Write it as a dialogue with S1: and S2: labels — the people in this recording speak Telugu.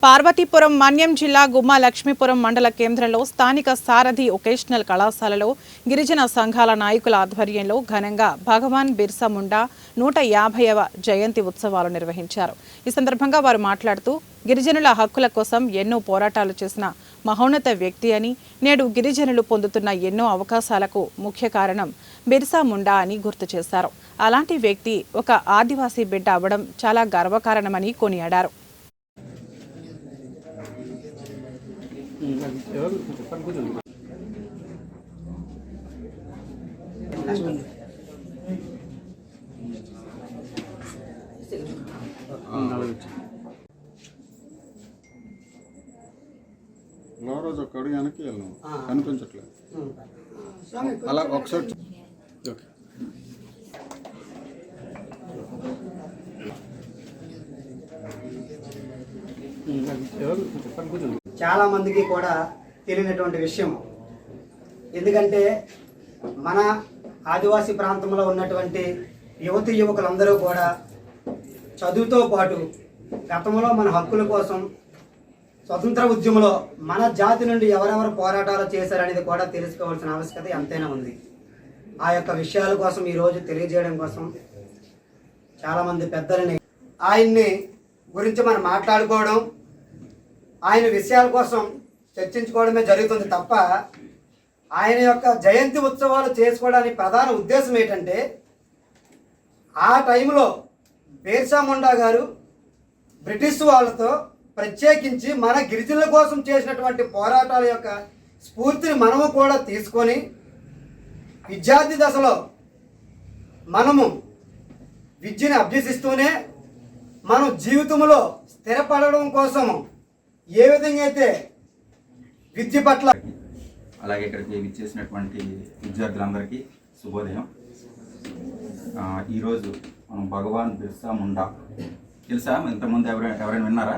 S1: పార్వతీపురం మన్యం జిల్లా గుమ్మా లక్ష్మీపురం మండల కేంద్రంలో స్థానిక సారథి వొకేషనల్ కళాశాలలో గిరిజన సంఘాల నాయకుల ఆధ్వర్యంలో ఘనంగా భగవాన్ బిర్సా ముండా 150వ జయంతి ఉత్సవాలు నిర్వహించారు. ఈ సందర్భంగా వారు మాట్లాడుతూ గిరిజనుల హక్కుల కోసం ఎన్నో పోరాటాలు చేసిన మహోన్నత వ్యక్తి అని, నేడు గిరిజనులు పొందుతున్న ఎన్నో అవకాశాలకు ముఖ్య కారణం బిర్సా ముండా అని గుర్తు చేశారు. అలాంటి వ్యక్తి ఒక ఆదివాసీ బిడ్డ అవ్వడం చాలా గర్వకారణమని కొనియాడారు.
S2: రోజు ఒక అడుగు వెనక్కి వెళ్ళాను, కనిపించట్లేదు. అలా ఒకసారి
S3: చాలా మందికి కూడా తెలియనటువంటి విషయం. ఎందుకంటే మన ఆదివాసీ ప్రాంతంలో ఉన్నటువంటి యువతి యువకులందరూ కూడా చదువుతో పాటు గతంలో మన హక్కుల కోసం స్వతంత్ర ఉద్యమంలో మన జాతి నుండి ఎవరెవరు పోరాటాలు చేశారనేది కూడా తెలుసుకోవాల్సిన ఆవశ్యకత ఎంతైనా ఉంది. ఆ యొక్క విషయాల కోసం ఈరోజు తెలియజేయడం కోసం చాలామంది పెద్దలని ఆయన్ని గురించి మనం మాట్లాడుకోవడం, ఆయన విషయాల కోసం చర్చించుకోవడమే జరుగుతుంది తప్ప ఆయన యొక్క జయంతి ఉత్సవాలు చేసుకోవడానికి ప్రధాన ఉద్దేశం ఏంటంటే, ఆ టైంలో బిర్సా ముండా గారు బ్రిటిష్ వాళ్ళతో ప్రత్యేకించి మన గిరిజనుల కోసం చేసినటువంటి పోరాటాల యొక్క స్ఫూర్తిని మనము కూడా తీసుకొని విద్యార్థి దశలో మనము విద్యను అభ్యసిస్తూనే మనం జీవితంలో స్థిరపడడం కోసము ఏ విధంగా అయితే విద్య పట్ల,
S4: అలాగే ఇక్కడికి విచ్చేసినటువంటి విద్యార్థులందరికీ శుభోదయం. ఈరోజు మనం భగవాన్ బిర్సా ముండా తెలుసా? ఇంతకుముందు ఎవరైనా విన్నారా?